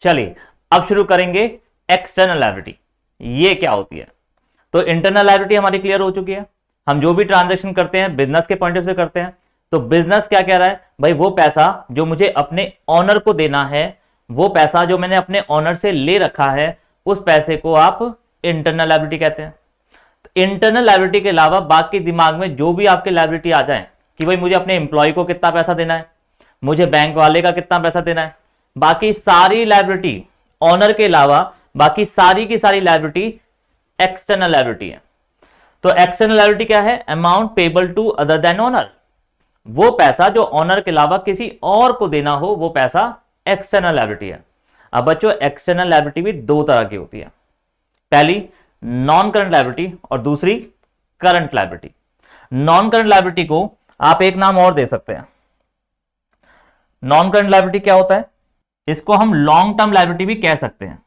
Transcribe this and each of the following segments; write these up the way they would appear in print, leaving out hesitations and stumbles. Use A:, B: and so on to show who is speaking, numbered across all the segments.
A: चलिए अब शुरू करेंगे एक्सटर्नल लायबिलिटी, ये क्या होती है। तो इंटरनल लायबिलिटी हमारी क्लियर हो चुकी है, हम जो भी ट्रांजैक्शन करते हैं बिजनेस के पॉइंट ऑफ व्यू से करते हैं। तो बिजनेस क्या कह रहा है भाई, वो पैसा जो मुझे अपने ऑनर को देना है, वो पैसा जो मैंने अपने ऑनर से ले रखा है, उस पैसे को आप इंटरनल लायबिलिटी कहते हैं। इंटरनल लायबिलिटी के अलावा बाकी दिमाग में जो भी आपके लायबिलिटी आ जाए कि भाई मुझे अपने एम्प्लॉय को कितना पैसा देना है, मुझे बैंक वाले का कितना पैसा देना है, बाकी सारी लायबिलिटी ऑनर के अलावा बाकी सारी की सारी लायबिलिटी एक्सटर्नल लायबिलिटी है। तो एक्सटर्नल लायबिलिटी क्या है, amount payable to other than owner, वो पैसा जो ऑनर के अलावा किसी और को देना हो वो पैसा एक्सटर्नल लायबिलिटी है। अब बच्चों एक्सटर्नल लायबिलिटी भी दो तरह की होती है, पहली नॉन करंट लायबिलिटी और दूसरी current liability. Non current liability को आप एक नाम और दे सकते हैं। नॉन करंट लायबिलिटी क्या होता है, इसको हम लॉन्ग टर्म लायबिलिटी भी कह सकते हैं।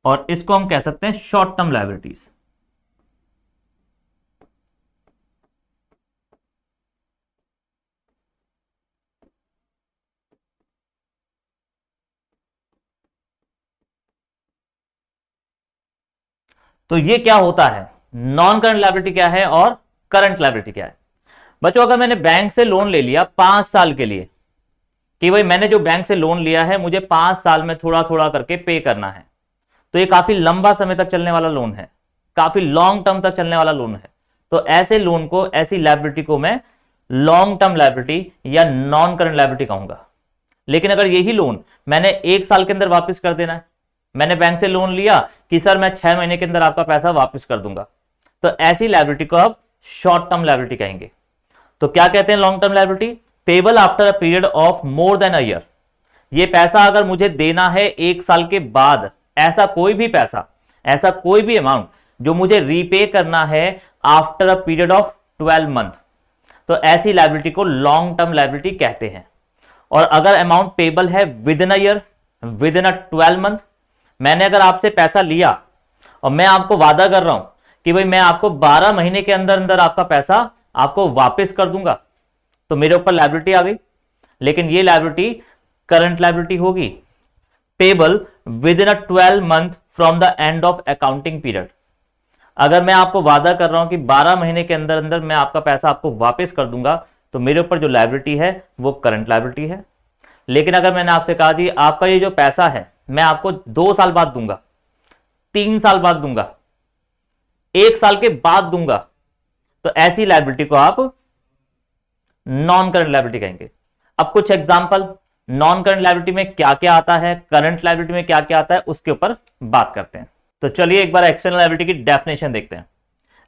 A: और इसको हम कह सकते हैं शॉर्ट टर्म लायबिलिटीज। तो ये क्या होता है, नॉन करंट लायबिलिटी क्या है और करंट लायबिलिटी क्या है। बच्चों अगर मैंने बैंक से लोन ले लिया 5 साल के लिए कि भाई मैंने जो बैंक से लोन लिया है मुझे 5 साल में थोड़ा थोड़ा करके पे करना है, तो ये काफी लंबा समय तक चलने वाला लोन है, काफी लॉन्ग टर्म तक चलने वाला लोन है। तो ऐसे लोन को, ऐसी लायबिलिटी को मैं लॉन्ग टर्म लायबिलिटी या नॉन करंट लायबिलिटी कहूंगा। लेकिन अगर यही लोन मैंने 1 साल के अंदर वापस कर देना है, मैंने बैंक से लोन लिया कि सर मैं 6 महीने के अंदर आपका पैसा वापस कर दूंगा, तो ऐसी लायबिलिटी को आप शॉर्ट टर्म लायबिलिटी कहेंगे। तो क्या कहते हैं long term liability, payable after a period of more than a year. ये पैसा अगर मुझे देना है 1 साल के बाद, ऐसा कोई भी पैसा, ऐसा कोई भी अमाउंट जो मुझे रीपे करना है after a period of 12 month, तो ऐसी लायबिलिटी को लॉन्ग टर्म लायबिलिटी कहते हैं। और अगर अमाउंट पेबल है with in a year, with in a 12 month, मैंने अगर आपसे पैसा लिया और मैं आपको वादा कर रहा हूं कि भाई मैं आपको 12 महीने के अंदर अंदर आपका पैसा आपको वापस कर दूंगा, तो मेरे ऊपर लायबिलिटी आ गई। लेकिन ये लायबिलिटी करंट लायबिलिटी होगी, payable with in a 12 month from the end of accounting period. अगर मैं आपको वादा कर रहा हूं कि 12 महीने के अंदर अंदर मैं आपका पैसा आपको वापस कर दूंगा, तो मेरे ऊपर जो लायबिलिटी है वो करंट लायबिलिटी है। लेकिन अगर मैंने आपसे कहा कि आपका ये जो पैसा है मैं आपको 2 साल बाद दूंगा, 3 साल बाद दूंगा, 1 साल के बाद दूंगा, तो ऐसी लायबिलिटी को आप नॉन करंट लायबिलिटी कहेंगे। अब कुछ एग्जांपल, नॉन करंट लायबिलिटी में क्या क्या आता है, करंट लायबिलिटी में क्या क्या आता है, उसके ऊपर बात करते हैं। तो चलिए एक बार एक्सटर्नल लायबिलिटी की डेफिनेशन देखते हैं।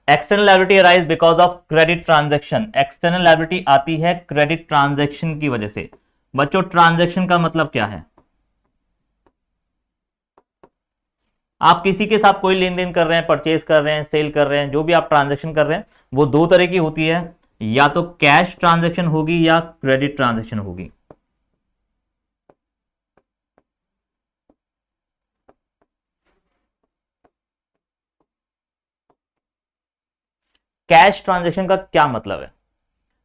A: External liability arise because of credit transaction. External liability आती है क्रेडिट ट्रांजैक्शन की वजह से। बच्चों ट्रांजैक्शन का मतलब क्या है, आप किसी के साथ कोई लेन देन कर रहे हैं, परचेज कर रहे हैं, सेल कर रहे हैं, जो भी आप ट्रांजैक्शन कर रहे हैं वो दो तरह की होती है, या तो कैश ट्रांजैक्शन होगी या क्रेडिट ट्रांजैक्शन होगी। कैश ट्रांजैक्शन का क्या मतलब है,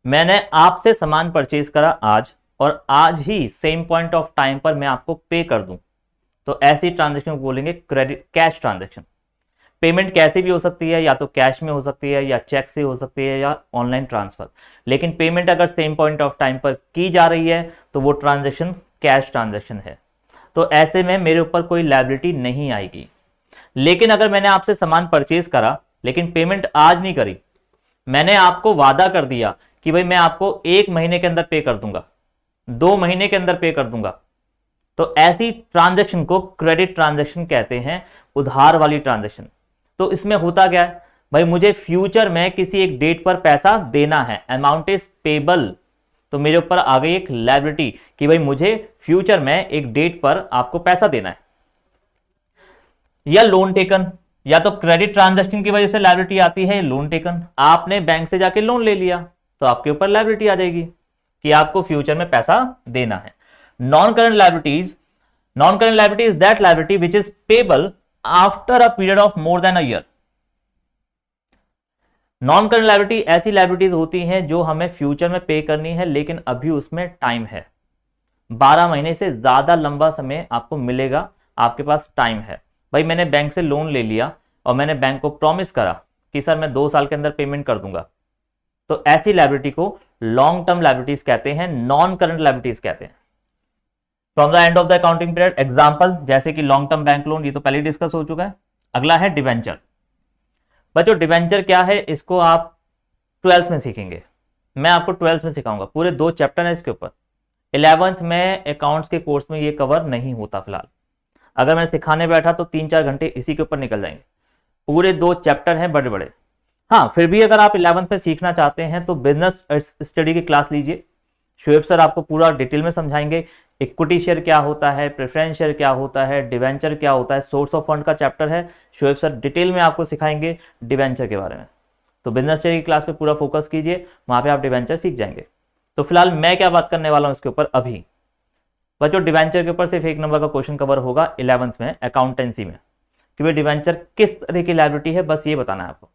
A: मैंने आपसे सामान परचेज करा आज और आज ही सेम पॉइंट ऑफ टाइम पर मैं आपको पे कर दूं, तो ऐसी ट्रांजैक्शन को बोलेंगे क्रेडिट कैश ट्रांजैक्शन। पेमेंट कैसे भी हो सकती है, या तो कैश में हो सकती है या चेक से हो सकती है या ऑनलाइन ट्रांसफर, लेकिन पेमेंट अगर सेम पॉइंट ऑफ टाइम पर की जा रही है तो वो ट्रांजैक्शन कैश ट्रांजैक्शन है। तो ऐसे में मेरे ऊपर कोई लायबिलिटी नहीं आएगी। लेकिन अगर मैंने आपसे सामान परचेज करा लेकिन पेमेंट आज नहीं करी, मैंने आपको वादा कर दिया कि भाई मैं आपको 1 महीने के अंदर पे कर दूंगा, 2 महीने के अंदर पे कर दूंगा, तो ऐसी ट्रांजैक्शन को क्रेडिट ट्रांजैक्शन कहते हैं, उधार वाली ट्रांजैक्शन। तो इसमें होता क्या है भाई, मुझे फ्यूचर में किसी एक डेट पर पैसा देना है, अमाउंट इज पेबल, तो मेरे ऊपर आ गई एक लायबिलिटी कि भाई मुझे फ्यूचर में एक डेट पर आपको पैसा देना है। या लोन टेकन, या तो क्रेडिट ट्रांजैक्शन की वजह से लायबिलिटी आती है लोन टेकन, आपने बैंक से जाके लोन ले लिया तो आपके ऊपर लायबिलिटी आ जाएगी कि आपको फ्यूचर में पैसा देना है। Non current liability is that liability which is payable after a period of more than a year. Non current liability ऐसी लायबिलिटीज होती हैं जो हमें फ्यूचर में पे करनी है, लेकिन अभी उसमें टाइम है, 12 महीने से ज्यादा लंबा समय आपको मिलेगा, आपके पास टाइम है। भाई मैंने बैंक से लोन ले लिया और मैंने बैंक को प्रॉमिस करा कि सर मैं 2 साल के अंदर पेमेंट कर दूंगा, तो ऐसी लायबिलिटी को लॉन्ग टर्म लायबिलिटीज कहते हैं, नॉन करंट लायबिलिटीज कहते हैं। From the end of the accounting period, example जैसे कि लॉन्ग टर्म बैंक लोन, ये तो पहले डिस्कस हो चुका है। अगला है डिवेंचर। बच्चों डिवेंचर क्या है, इसको आप 12th में सीखेंगे, मैं आपको 12th में सिखाऊंगा, पूरे 2 चैप्टर है इसके ऊपर। 11th में अकाउंट्स के कोर्स में ये कवर नहीं होता फिलहाल, अगर मैं सिखाने बैठा तो 3-4 घंटे इसी के ऊपर निकल जाएंगे, पूरे 2 चैप्टर हैं बड़े बड़े। हाँ फिर भी अगर आप 11th में सीखना चाहते हैं तो बिजनेस स्टडी की क्लास लीजिए, शोएब सर आपको पूरा डिटेल में समझाएंगे, इक्विटी शेयर क्या होता है, प्रेफरेंस शेयर क्या होता है, डिवेंचर क्या होता है, सोर्स ऑफ फंड का चैप्टर है, शोएब सर डिटेल में आपको सिखाएंगे डिवेंचर के बारे में। तो बिजनेस स्टडी की क्लास पे पूरा फोकस कीजिए, वहां पे आप डिवेंचर सीख जाएंगे। तो फिलहाल मैं क्या बात करने वाला हूं इसके ऊपर अभी, बच्चों डिवेंचर के ऊपर सिर्फ 1 नंबर का क्वेश्चन कवर होगा 11th में अकाउंटेंसी में, कि भाई डिवेंचर किस तरह की लायबिलिटी है, बस ये बताना है आपको।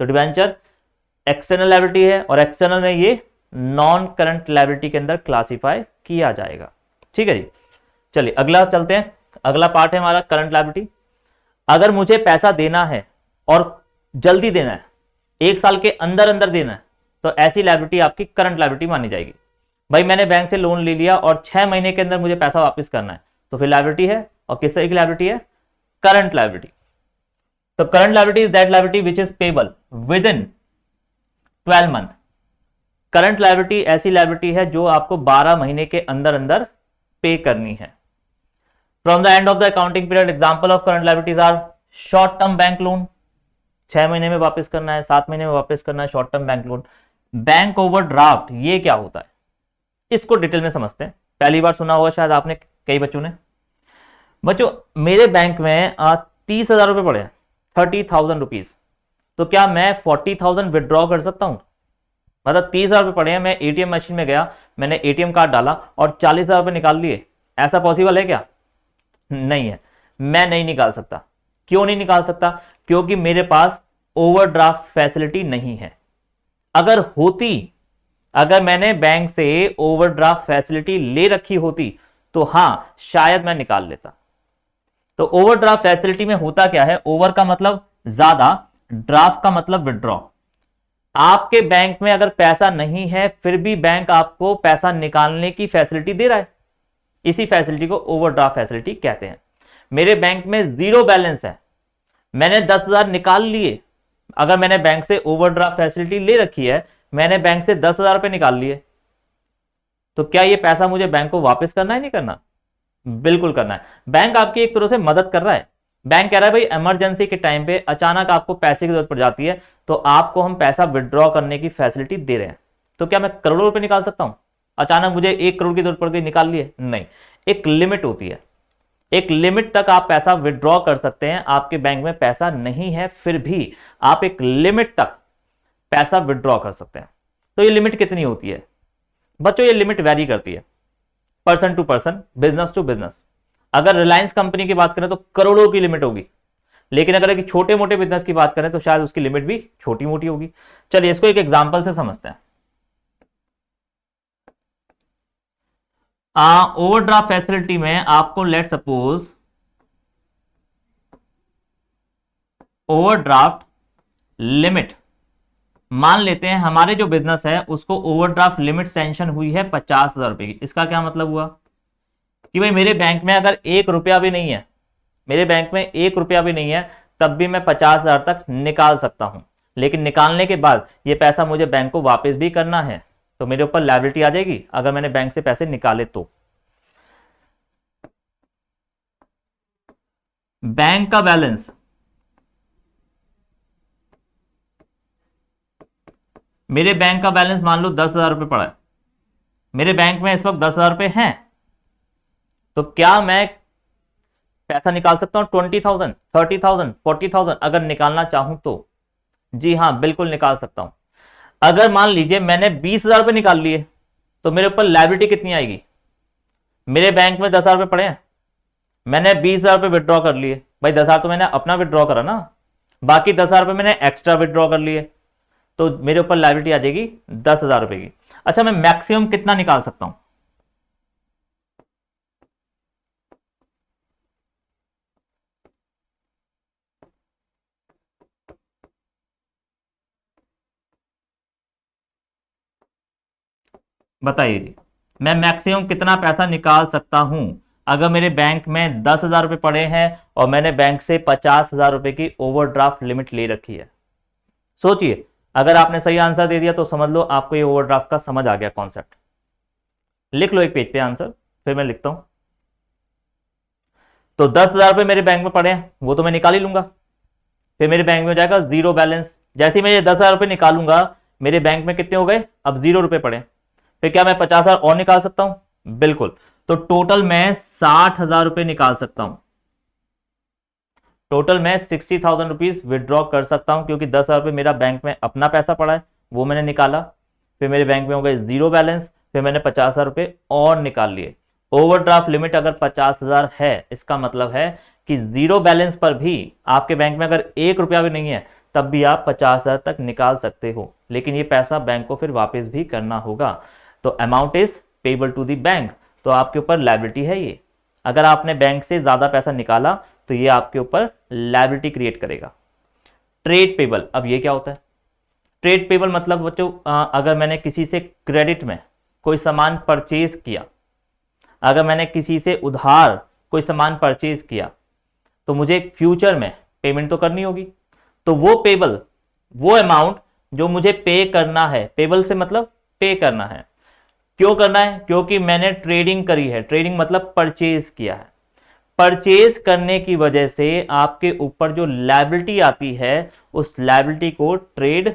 A: तो डिवेंचर एक्सटर्नल लायबिलिटी है और एक्सटर्नल में ये नॉन करंट लायबिलिटी के अंदर क्लासिफाई किया जाएगा, ठीक है जी। चलिए अगला चलते हैं, अगला पार्ट है हमारा करंट लायबिलिटी। अगर मुझे पैसा देना है और जल्दी देना है, 1 साल के अंदर अंदर देना है, तो ऐसी लायबिलिटी आपकी करंट लायबिलिटी मानी जाएगी। भाई मैंने बैंक से लोन ले लिया और 6 महीने के अंदर मुझे पैसा वापस करना है, तो फिर लायबिलिटी है, और किस तरह की लायबिलिटी है, करंट लायबिलिटी। तो current liability is that liability which is payable with in 12 month. Current liability ऐसी लायबिलिटी है जो आपको 12 महीने के अंदर अंदर पे करनी है। From the end of the accounting period, example of current liabilities are short term bank loan, 6 महीने में वापस करना है, 7 महीने में वापस करना है, short term bank loan. Bank overdraft ये क्या होता है, इसको डिटेल में समझते हैं। पहली बार सुना होगा शायद आपने, कई बच्चों ने। बच्चों मेरे बैंक में 30,000 रुपए पड़े हैं, 30,000 रुपीज, तो क्या मैं 40,000 विड्रॉ कर सकता हूं? मतलब 30,000 रुपए पड़े हैं, मैं एटीएम मशीन में गया, मैंने एटीएम कार्ड डाला और 40,000 रुपए निकाल लिए, ऐसा पॉसिबल है क्या? नहीं है, मैं नहीं निकाल सकता। क्यों नहीं निकाल सकता? क्योंकि मेरे पास ओवरड्राफ्ट फैसिलिटी नहीं है। अगर होती, अगर मैंने बैंक से ओवरड्राफ्ट फैसिलिटी ले रखी होती तो हां शायद मैं निकाल लेता। तो ओवरड्राफ्ट फैसिलिटी में होता क्या है, ओवर का मतलब ज्यादा, ड्राफ्ट का मतलब विड्रॉ। आपके बैंक में अगर पैसा नहीं है फिर भी बैंक आपको पैसा निकालने की फैसिलिटी दे रहा है, इसी फैसिलिटी को ओवरड्राफ्ट फैसिलिटी कहते हैं। मेरे बैंक में 0 बैलेंस है, मैंने 10,000 निकाल लिए, अगर मैंने बैंक से ओवरड्राफ्ट फैसिलिटी ले रखी है, मैंने बैंक से 10,000 रुपए निकाल लिए, तो क्या ये पैसा मुझे बैंक को वापस करना है, नहीं करना? बिल्कुल करना है। बैंक आपकी एक तरह से मदद कर रहा है। बैंक कह रहा है भाई इमरजेंसी के टाइम पे अचानक आपको पैसे की जरूरत पड़ जाती है, तो आपको हम पैसा विड्रॉ करने की फैसिलिटी दे रहे हैं। तो क्या मैं करोड़ों रुपए निकाल सकता हूं? अचानक मुझे 1 करोड़ की जरूरत पड़ गई, निकाल लिए? नहीं, एक लिमिट होती है, एक लिमिट तक आप पैसा विड्रॉ कर सकते हैं। आपके बैंक में पैसा नहीं है फिर भी आप एक लिमिट तक पैसा विड्रॉ कर सकते हैं। तो ये लिमिट कितनी होती है बच्चों? ये लिमिट वैरी करती है person to person, business to business. अगर रिलायंस कंपनी की बात करें तो करोड़ों की लिमिट होगी, लेकिन अगर एक छोटे मोटे बिजनेस की बात करें तो शायद उसकी लिमिट भी छोटी मोटी होगी। चलिए इसको एक एग्जांपल से समझते हैं। ओवरड्राफ्ट फैसिलिटी में आपको लेट सपोज ओवरड्राफ्ट लिमिट, मान लेते हैं हमारे जो बिजनेस है उसको ओवरड्राफ्ट लिमिट सैंक्शन हुई है 50,000 रुपए की। इसका क्या मतलब हुआ कि भाई मेरे बैंक में अगर 1 रुपया भी नहीं है, मेरे बैंक में 1 रुपया भी नहीं है, तब भी मैं 50,000 तक निकाल सकता हूं। लेकिन निकालने के बाद ये पैसा मुझे बैंक को वापस भी करना है, तो मेरे ऊपर लायबिलिटी आ जाएगी अगर मैंने बैंक से पैसे निकाले तो। बैंक का बैलेंस, मेरे बैंक का बैलेंस मान लो 10,000 रुपए पड़ा है, मेरे बैंक में इस वक्त 10,000 रुपए हैं, तो क्या मैं पैसा निकाल सकता हूं 20,000, 30,000, 40,000 अगर निकालना चाहूं तो? जी हां बिल्कुल निकाल सकता हूं। अगर मान लीजिए मैंने 20,000 रुपए निकाल लिए तो मेरे ऊपर लायबिलिटी कितनी आएगी? मेरे बैंक में 10,000 रुपए पड़े हैं, मैंने 20,000 रुपए विड्रॉ कर लिए, भाई 10,000 तो मैंने अपना विड्रॉ करा ना, बाकी 10,000 रुपए मैंने एक्स्ट्रा विड्रॉ कर लिए, तो मेरे ऊपर लायबिलिटी आ जाएगी 10,000 रुपए की। अच्छा, मैं मैक्सिमम कितना निकाल सकता हूं? बताइए जी, मैं मैक्सिमम कितना पैसा निकाल सकता हूं अगर मेरे बैंक में 10,000 रुपए पड़े हैं और मैंने बैंक से 50,000 रुपए की ओवरड्राफ्ट लिमिट ले रखी है? सोचिए, अगर आपने सही आंसर दे दिया तो समझ लो आपको ये ओवरड्राफ्ट का समझ आ गया कॉन्सेप्ट। लिख लो एक पेज पे आंसर, फिर मैं लिखता हूं। तो 10,000 रुपए मेरे बैंक में पड़े हैं, वो तो मैं निकाल ही लूंगा, फिर मेरे बैंक में हो जाएगा जीरो बैलेंस। जैसे ही मैं ये 10,000 रुपए निकालूंगा, मेरे बैंक में कितने हो गए? अब 0 रुपए पड़े। फिर क्या मैं 50,000 और निकाल सकता हूं? बिल्कुल। तो टोटल मैं 60,000 रुपए निकाल सकता हूं। टोटल मैं 60,000 रुपीज विदड्रॉ कर सकता हूं, क्योंकि 10,000 रुपए मेरा बैंक में अपना पैसा पड़ा है, वो मैंने निकाला। फिर मेरे बैंक में हो गए जीरो बैलेंस, फिर मैंने 50,000 रुपए और निकाल लिए। ओवरड्राफ्ट लिमिट अगर 50,000 है, इसका मतलब है कि जीरो बैलेंस पर भी आपके बैंक में अगर 1 रुपया भी नहीं है, तब भी आप 50,000 तक निकाल सकते हो, लेकिन ये पैसा बैंक को फिर वापस भी करना होगा। तो amount is payable to the bank, तो आपके ऊपर लायबिलिटी है ये। अगर आपने बैंक से ज्यादा पैसा निकाला तो ये आपके ऊपर लायबिलिटी क्रिएट करेगा। ट्रेड पेबल, अब ये क्या होता है? ट्रेड पेबल मतलब बच्चों, अगर मैंने किसी से क्रेडिट में कोई सामान परचेज किया, अगर मैंने किसी से उधार कोई सामान परचेज किया, तो मुझे फ्यूचर में पेमेंट तो करनी होगी। तो वो पेबल, वो अमाउंट जो मुझे पे करना है, पेबल से मतलब पे करना है। क्यों करना है? क्योंकि मैंने ट्रेडिंग करी है। ट्रेडिंग मतलब परचेज किया है। परचेज करने की वजह से आपके ऊपर जो लायबिलिटी आती है, उस लायबिलिटी को ट्रेड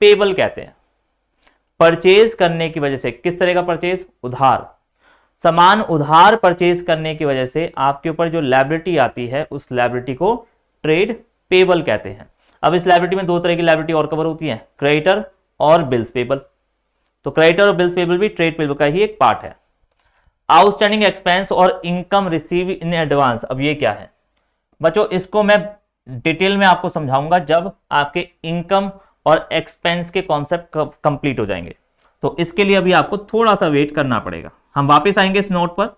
A: पेबल कहते हैं। परचेज करने की वजह से, किस तरह का परचेज? उधार, सामान उधार परचेज करने की वजह से आपके ऊपर जो लायबिलिटी आती है, उस लायबिलिटी को ट्रेड पेबल कहते हैं। अब इस लायबिलिटी में दो तरह की लायबिलिटी और कवर होती है, क्रेडिटर और बिल्स पेबल। तो क्रेडिटर और बिल्स पेबल भी ट्रेड पेबल का ही एक पार्ट है। आउटस्टैंडिंग एक्सपेंस और इनकम रिसीव इन एडवांस, अब ये क्या है बच्चों? इसको मैं डिटेल में आपको समझाऊंगा जब आपके इनकम और एक्सपेंस के कॉन्सेप्ट कंप्लीट हो जाएंगे। तो इसके लिए अभी आपको थोड़ा सा वेट करना पड़ेगा। हम वापस आएंगे इस नोट पर,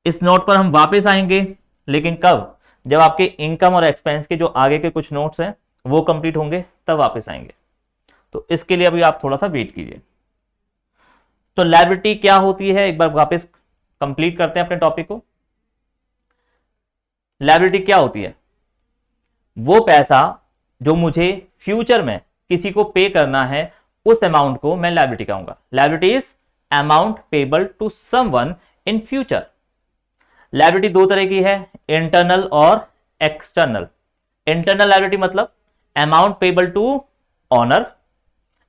A: इस नोट पर हम वापस आएंगे, लेकिन कब? जब आपके इनकम और एक्सपेंस के जो आगे के कुछ नोट्स हैं वो कंप्लीट होंगे, तब वापस आएंगे। तो इसके लिए अभी आप थोड़ा सा वेट कीजिए। तो लायबिलिटी क्या होती है, एक बार वापस कंप्लीट करते हैं अपने टॉपिक को। लायबिलिटी क्या होती है? वो पैसा जो मुझे फ्यूचर में किसी को पे करना है, उस अमाउंट को मैं लायबिलिटी कहूंगा। Liability is amount payable to someone in future. Liability दो तरह की है, इंटरनल और एक्सटर्नल। इंटरनल लायबिलिटी मतलब amount payable to owner,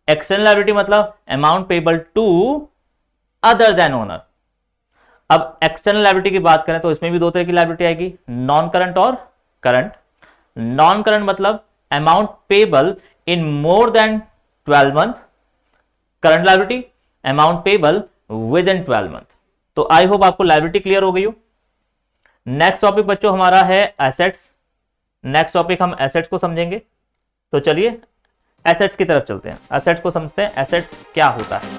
A: external liability मतलब amount payable to other than owner. अब एक्सटर्नल लायबिलिटी की बात करें तो इसमें भी दो तरह की लायबिलिटी आएगी, नॉन करंट और करंट। नॉन करंट मतलब amount payable in more than 12 month. Current liability amount payable with in 12 month. तो आई होप आपको लायबिलिटी क्लियर हो गई हो। नेक्स्ट टॉपिक बच्चों हमारा है एसेट्स। नेक्स्ट टॉपिक हम एसेट्स को समझेंगे। तो चलिए एसेट्स की तरफ चलते हैं, एसेट्स को समझते हैं, एसेट्स क्या होता है।